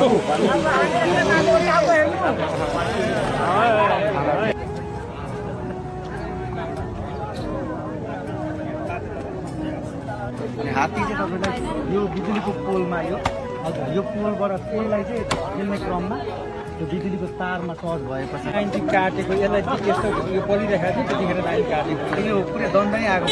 हात्ती चाहिँ तपाईँलाई यो बिजुलीको पोलमा यो पोलबाट पोललाई चाहिँ खेल्ने क्रममा त्यो बिजुलीको तारमा सर्ट भएपछि लाइन चाहिँ काटेको यसलाई चाहिँ यस्तो यो परिरहेको थियो त्यतिखेर लाइन काटेको यो पुरै दण्ड नै आएको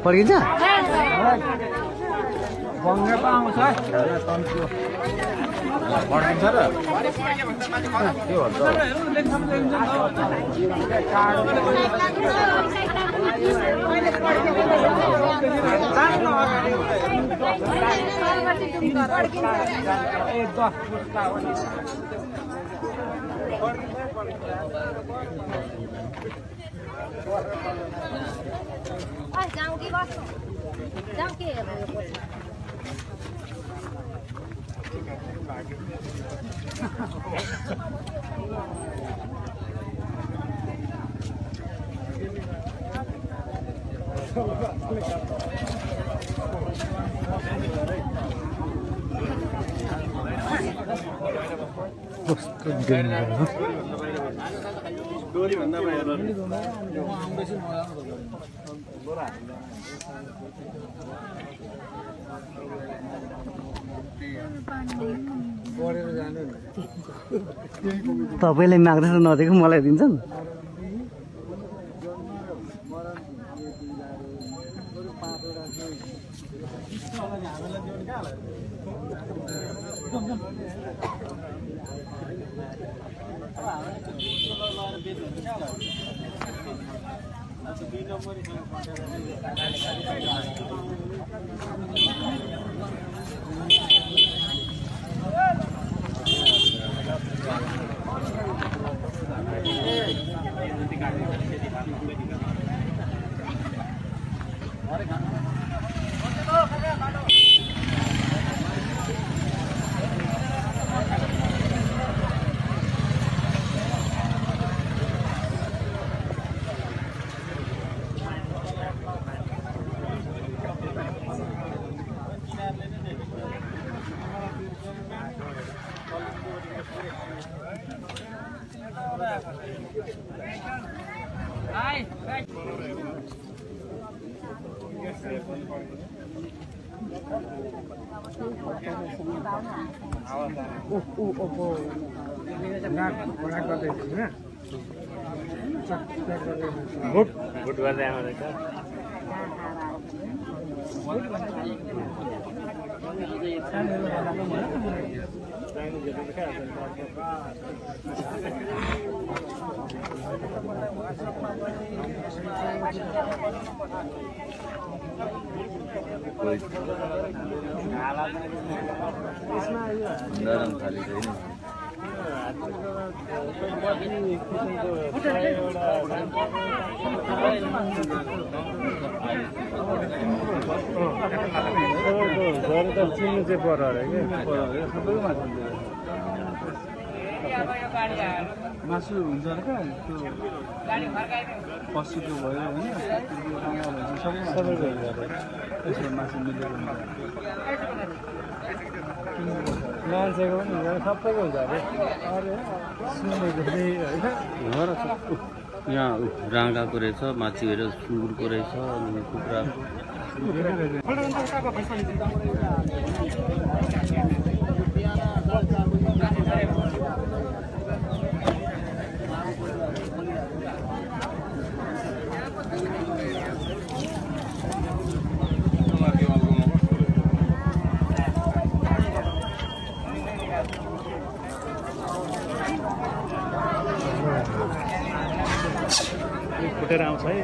पर्किन्छ बङ्गा पो आउँछ पर्किन्छ र के जाऊँ कि बस्नु जाऊँ के तपाईँले माग्दैछ नदिएको मलाई दिन्छन् गुड गर्दै आमा रहेछ नरम खाली छैन चिन्नु चाहिँ पर अरे कि मासु हुन्छ र त्यो पशुको भयो होइन सबैको यसो मासु मिलेर मान्छेको पनि हुन्छ सबैको हुन्छ अरे सुनेको चाहिँ होइन यहाँ राँगाको रहेछ माछीहरू सुँगुरको रहेछ अनि कुखुरा उठेर आउँछ है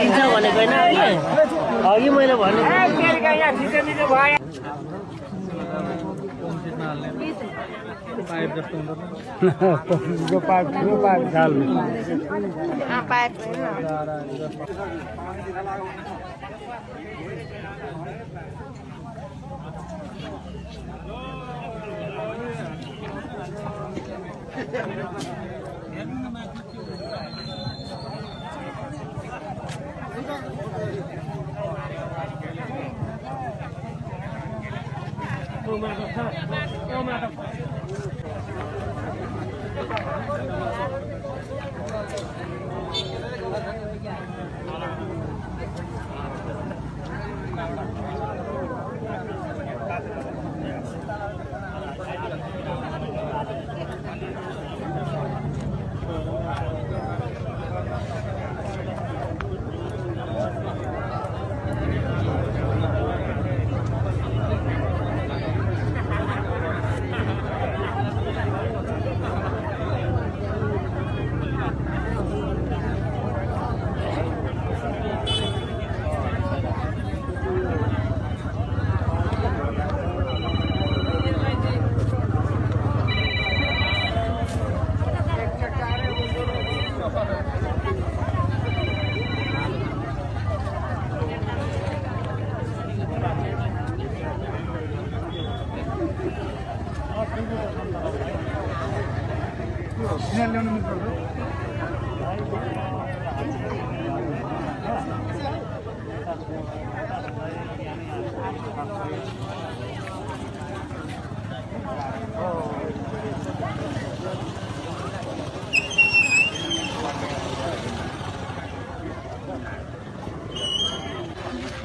दिन्छ भनेको होइन अघि मैले भने पाइप जस्तो हुँदैन यो पाइप जाल्नु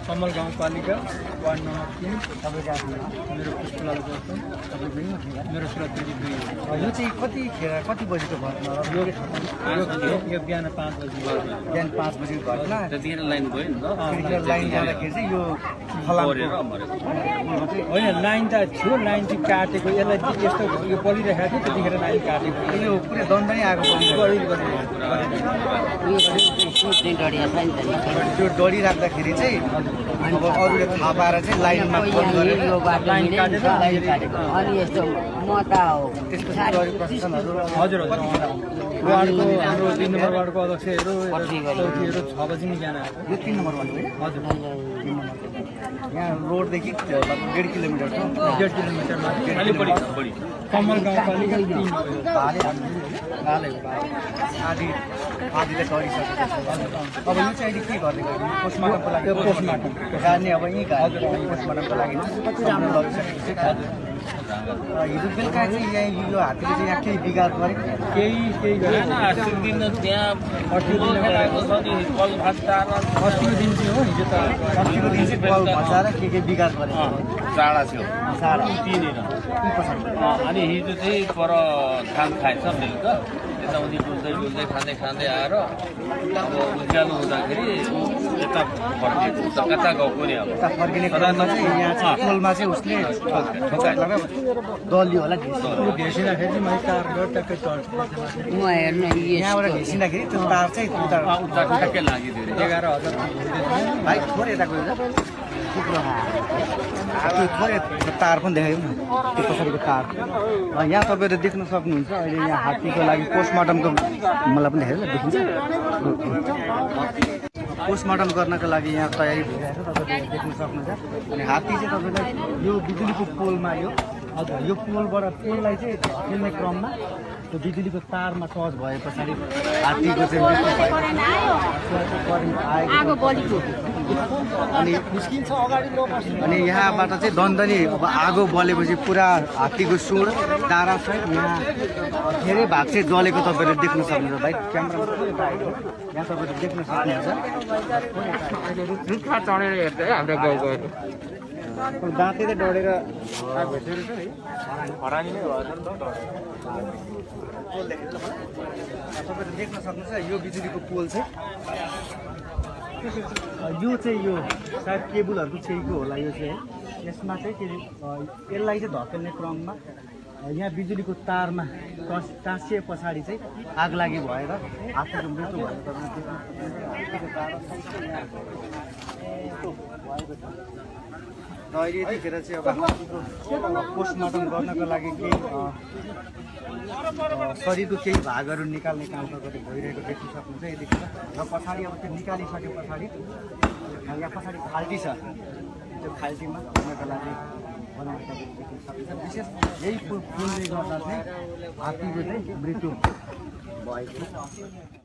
कमल गाउँपालिका वार्ड नम्बर 3 तपाईँको आफ्नो मेरो पुष्पलाल गौतम मेरो छोरा दिदी यो चाहिँ कति बजीको घटना हो? यो बिहान 5 बजी बिहान 5 बजीको घटना। त्यतिखेर लाइन गयो नि त्यतिखेर लाइन जाँदाखेरि चाहिँ यो फलामको होइन लाइन त थियो लाइन चाहिँ काटेको यसलाई चाहिँ यस्तो यो बलिरहेको थियो त्यतिखेर लाइन काटेको यो पुरै दण्डै आएको त्यो डढी राख्दाखेरि चाहिँ अब अरूले थाहा पाएर चाहिँ लाइनमा फोन गरेर लाइन काटेर अनि यस्तो म त त्यसको प्रहरी प्रशासनहरू हजुर वार्डको हाम्रो 3 नम्बर वार्डको अध्यक्षहरू चौकीहरू 6 बजी नै बिहान आएको यो 3 नम्बर वार्ड हो हजुर यहाँ रोडदेखि 1.5 किलोमिटर छ 1.5 किलोमिटरमा अलिक बढी कमल गाउँपालिका 3 आधीले गरिसकेको छ। अब यो चाहिँ अहिले के गर्ने पोस्टमार्टमको लागि पोस्टमार्टम गाड्ने अब यहीँ पोस्टमार्टमको लागि राम्रो लगिसकेको छ। हिजो बेलुका चाहिँ यहाँ यो हात्तीले चाहिँ यहाँ केही बिगार गरेको केही होइन अस्तिको दिन त्यहाँ खेलाएको छ नि कल भत्ताएर अस्तिको दिन चाहिँ हो हिजो त अस्तिको दिन चाहिँ बल भचाएर के बिगार गरेको टाढा थियो सारा त्यहीँनिर अनि हिजो चाहिँ पर धान खाएछ बेलुका यताउति डुल्दै खाँदै आएर अब उज्यालो हुँदाखेरि यता फर्किएको कता गएको नि अब यता फर्किने क्रममा चाहिँ यहाँ चाहिँ पोलमा चाहिँ उसले ठोकाएर दलियो होला घेसिँदाखेरि चाहिँ मैले तारबाट ट्याक्कै चढ्छु म हेर्नु यहाँबाट घिसिँदाखेरि त्यो तार चाहिँ उता ठ्याक्कै लागिदियो 11,000 भाइ थोरै यता गयो त्यो थोरै तार पनि देखायो न त्यो पछाडिको तार यहाँ तपाईँले देख्न सक्नुहुन्छ अहिले यहाँ हात्तीको लागि पोस्टमार्टमको मलाई पनि देखायो देखिन्छ पोस्टमार्टम गर्नको लागि यहाँ तयारी भइरहेको छ तपाईँले देख्न सक्नुहुन्छ अनि हात्ती चाहिँ तपाईँलाई यो बिजुलीको पोलमा यो हजुर यो पोललाई चाहिँ खेल्ने क्रममा त्यो बिजुलीको तारमा टच भए पछाडि हात्तीको चाहिँ मृत्यु भएको अनि यहाँबाट चाहिँ दण्डनी अब आगो बलेपछि पुरा हात्तीको सुँड डाँडासहित यहाँ धेरै भाग चाहिँ जलेको तपाईँले देख्न सक्नुहुन्छ भाइ क्यामेरा यहाँ तपाईँले देख्न सक्नुहुन्छ रुखमा चढेर हेर्दै हाम्रो गाउँको दाँतै त डढेर आएको रहेछ है हरानी नै भएछ नि त डढेर। पोल देखेर तपाईँले देख्न सक्नुहुन्छ यो बिजुलीको पोल चाहिँ यो चाहिँ यो सायद केबुलहरूको छेउको होला यो चाहिँ यसमा चाहिँ के यसलाई चाहिँ धकेल्ने क्रममा यहाँ बिजुलीको तारमा टाँसिए पछाडि चाहिँ आग लागि भएर हात्तीको मृत्यु भएको र अहिले यतिखेर चाहिँ अब हात्तीको पोस्टमार्टम गर्नको लागि केही शरीरको केही भागहरू निकाल्ने काम तपाईँले भइरहेको देख्न सक्नुहुन्छ यतिखेर र पछाडि अब त्यो निकालिसके पछाडि यहाँ पछाडि खाल्टी छ त्यो खाल्टीमा हुनको लागि बनाएको देख्न सकिन्छ विशेष यही पुलले गर्दा चाहिँ हात्तीको चाहिँ मृत्यु भएको